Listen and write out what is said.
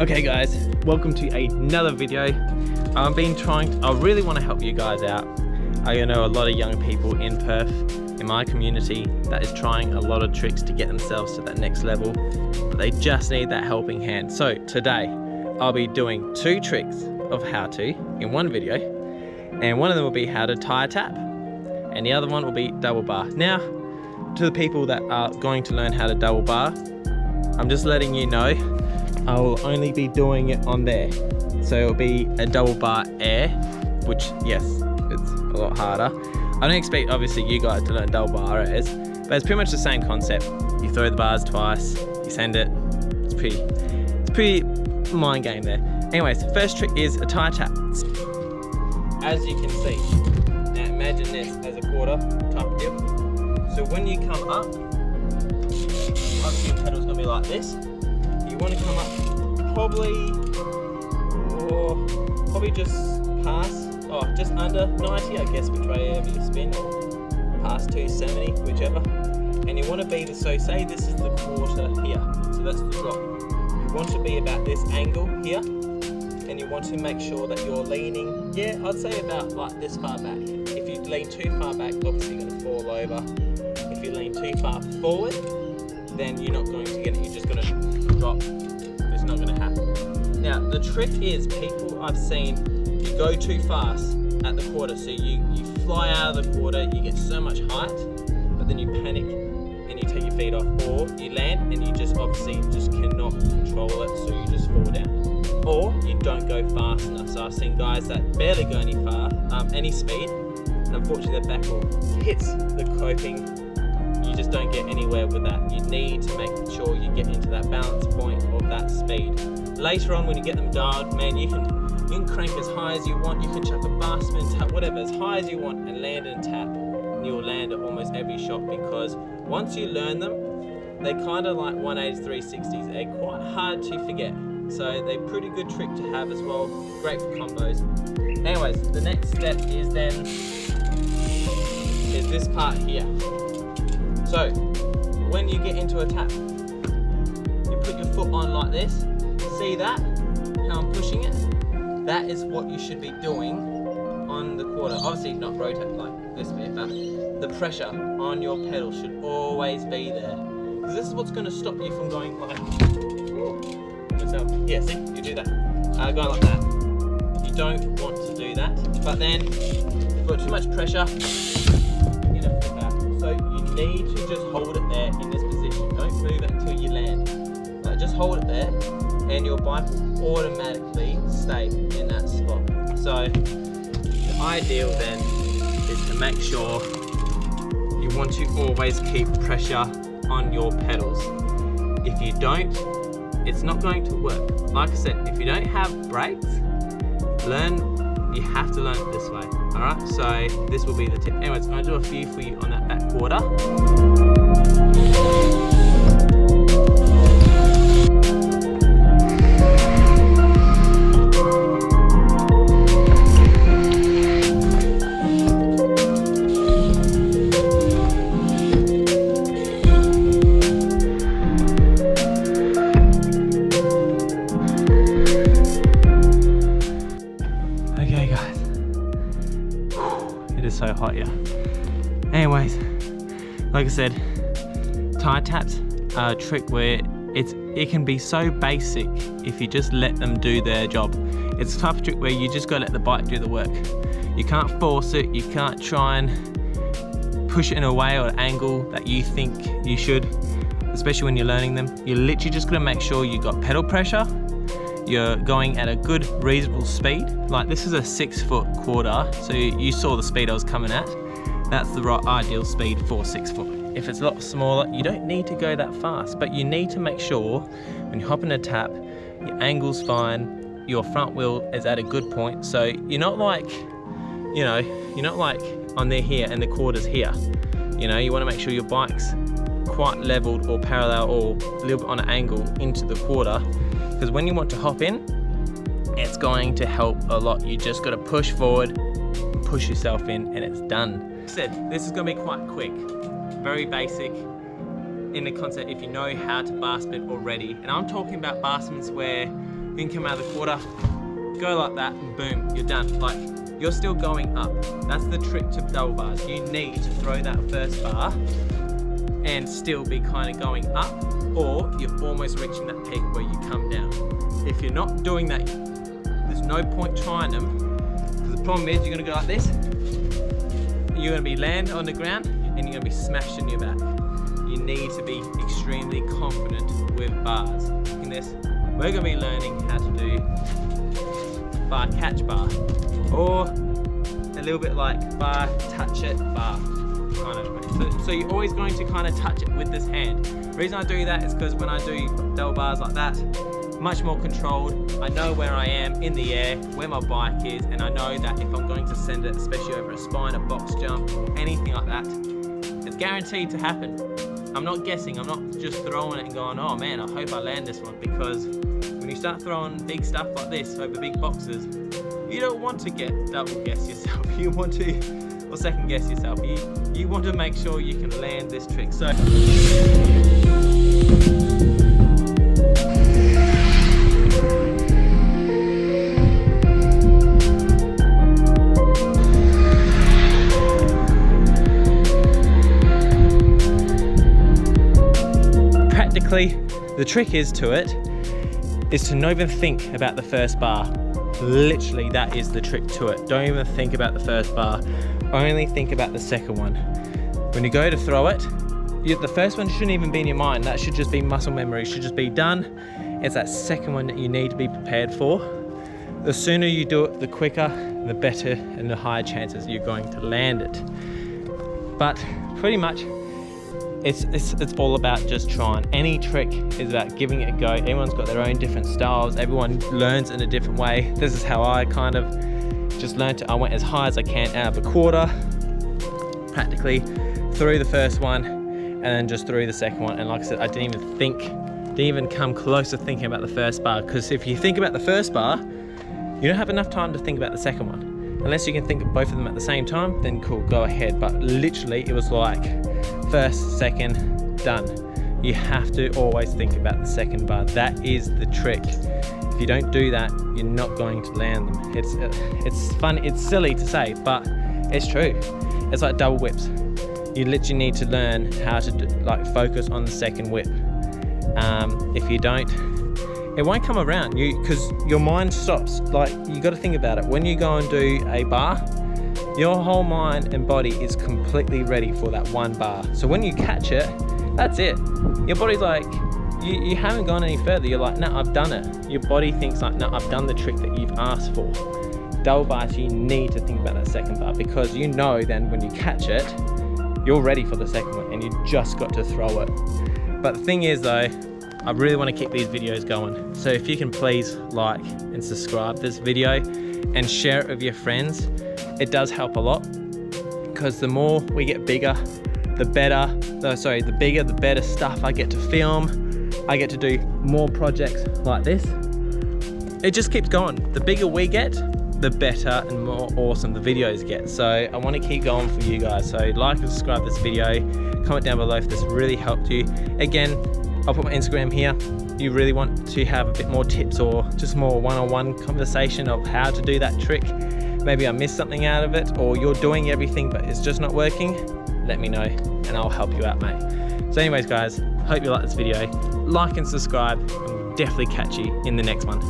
Okay guys, welcome to another video. I really want to help you guys out. I know a lot of young people in Perth, in my community, that is trying a lot of tricks to get themselves to that next level, but they just need that helping hand. So today, I'll be doing 2 tricks of how to in one video, and one of them will be how to Tyre Tap, and the other one will be double bar. Now, to the people that are going to learn how to double bar, I'm just letting you know, I will only be doing it on there. So it'll be a double bar air, which yes, it's a lot harder. I don't expect obviously you guys to learn double bar airs, but it's pretty much the same concept. You throw the bars twice, you send it. It's pretty mind game there. Anyways, first trick is a Tyre Tap. As you can see, now imagine this as a quarter type of deal. So when you come up, obviously your pedal's gonna be like this. You want to come up probably just past, just under 90, I guess, which way ever you spin, past 270, whichever. And you want to be so say this is the quarter here, so that's the drop. You want to be about this angle here, and you want to make sure that you're leaning, yeah, I'd say about like this far back. If you lean too far back, obviously you're going to fall over. If you lean too far forward, then you're not going to get it, you're just going to drop. It's not going to happen. Now the trick is, people I've seen, you go too fast at the quarter, so you fly out of the quarter, you get so much height, but then you panic and you take your feet off, or you land and you just obviously just cannot control it, so you just fall down, or you don't go fast enough. So I've seen guys that barely go any speed, and unfortunately their back will hits the coping. You just don't get anywhere with that. You need to make sure you get into that balance point of that speed. Later on, when you get them dialed, man, you can crank as high as you want. You can chuck a bar spin, tap, whatever, as high as you want, and land and tap. And you'll land at almost every shot, because once you learn them, they kind of like 180s, 360s. They're quite hard to forget. So they're a pretty good trick to have as well. Great for combos. Anyways, the next step is this part here. So, when you get into a tap, you put your foot on like this. See that? How I'm pushing it? That is what you should be doing on the quarter. Obviously not rotate like this bit, but the pressure on your pedal should always be there. Because this is what's going to stop you from going like, yeah, see, you do that. Going like that. You don't want to do that. But then, if you've got too much pressure, you know, so you need to just hold it there in this position. Don't move it until you land. Like, just hold it there, and your bike will automatically stay in that spot. So the ideal then is to make sure you want to always keep pressure on your pedals. If you don't, it's not going to work. Like I said, if you don't have brakes, you have to learn it this way. Alright, so this will be the tip. Anyways, I'm going to do a few for you on that back quarter. Okay guys, it is so hot here. Anyways, like I said, Tyre Taps are a trick where it can be so basic if you just let them do their job. It's a type of trick where you just gotta let the bike do the work. You can't force it, you can't try and push it in a way or an angle that you think you should, especially when you're learning them. You literally just gotta make sure you got pedal pressure, you're going at a good reasonable speed. Like this is a 6-foot quarter, so you saw the speed I was coming at. That's the right ideal speed for 6 foot. If it's a lot smaller, you don't need to go that fast, but you need to make sure when you hop in a tap, your angle's fine, your front wheel is at a good point, so you're not like, you know, you're not like on there here and the quarter's here. You know, you want to make sure your bike's quite leveled or parallel or a little bit on an angle into the quarter, because when you want to hop in, it's going to help a lot. You just got to push forward, push yourself in, and it's done. Like I said, this is going to be quite quick, very basic in the concept if you know how to bar spin already. And I'm talking about bar spins where You can come out of the quarter, go like that, and boom, you're done. Like, you're still going up. That's the trick to double bars. You need to throw that first bar and still be kind of going up, or you're almost reaching that peak where you come down. If you're not doing that, there's no point trying them, because the problem is you're gonna go like this, you're gonna be land on the ground, and you're gonna be smashed in your back. You need to be extremely confident with bars. In this, we're gonna be learning how to do bar catch bar, or a little bit like bar touch it bar kind of way. So you're always going to kind of touch it with this hand. The reason I do that is because when I do double bars like that, much more controlled. I know where I am in the air, where my bike is, and I know that if I'm going to send it, especially over a spine, a box jump, or anything like that, it's guaranteed to happen. I'm not guessing, I'm not just throwing it and going, oh man, I hope I land this one, because when you start throwing big stuff like this over big boxes, you don't want to get double guess yourself. You want to, or second guess yourself. You want to make sure you can land this trick. So practically, the trick is to not even think about the first bar. Literally, that is the trick to it. Don't even think about the first bar. Only think about the second one. When you go to throw it, the first one shouldn't even be in your mind. That should just be muscle memory. It should just be done. It's that second one that you need to be prepared for. The sooner you do it, the quicker, the better, and the higher chances you're going to land it. But pretty much, it's all about just trying. Any trick is about giving it a go. Everyone's got their own different styles. Everyone learns in a different way. This is how I kind of just learned it. I went as high as I can out of the quarter, practically through the first one, and then just through the second one. And like I said, I didn't even come close to thinking about the first bar, because if you think about the first bar, you don't have enough time to think about the second one. Unless you can think of both of them at the same time, then cool, go ahead. But literally, it was like first, second, done. You have to always think about the second bar. That is the trick. If you don't do that, you're not going to land them. It's fun, it's silly to say, but it's true. It's like double whips. You literally need to learn how to focus on the second whip. If you don't, it won't come around because your mind stops. Like, you got to think about it. When you go and do a bar, your whole mind and body is completely ready for that one bar. So when you catch it, that's it. Your body's like, you haven't gone any further. You're like, no, I've done it. Your body thinks like, no, I've done the trick that you've asked for. Double bars, you need to think about that second bar, because you know then when you catch it, you're ready for the second one and you just got to throw it. But the thing is though, I really want to keep these videos going. So if you can please like and subscribe this video and share it with your friends, it does help a lot, because the more we get bigger, the bigger, the better stuff I get to film. I get to do more projects like this. It just keeps going. The bigger we get, the better and more awesome the videos get. So I want to keep going for you guys. So like and subscribe this video, comment down below if this really helped you. Again, I'll put my Instagram here. You really want to have a bit more tips or just more one-on-one conversation of how to do that trick. Maybe I missed something out of it, or you're doing everything but it's just not working. Let me know and I'll help you out, mate. So anyways guys, hope you like this video. Like and subscribe, and we'll definitely catch you in the next one.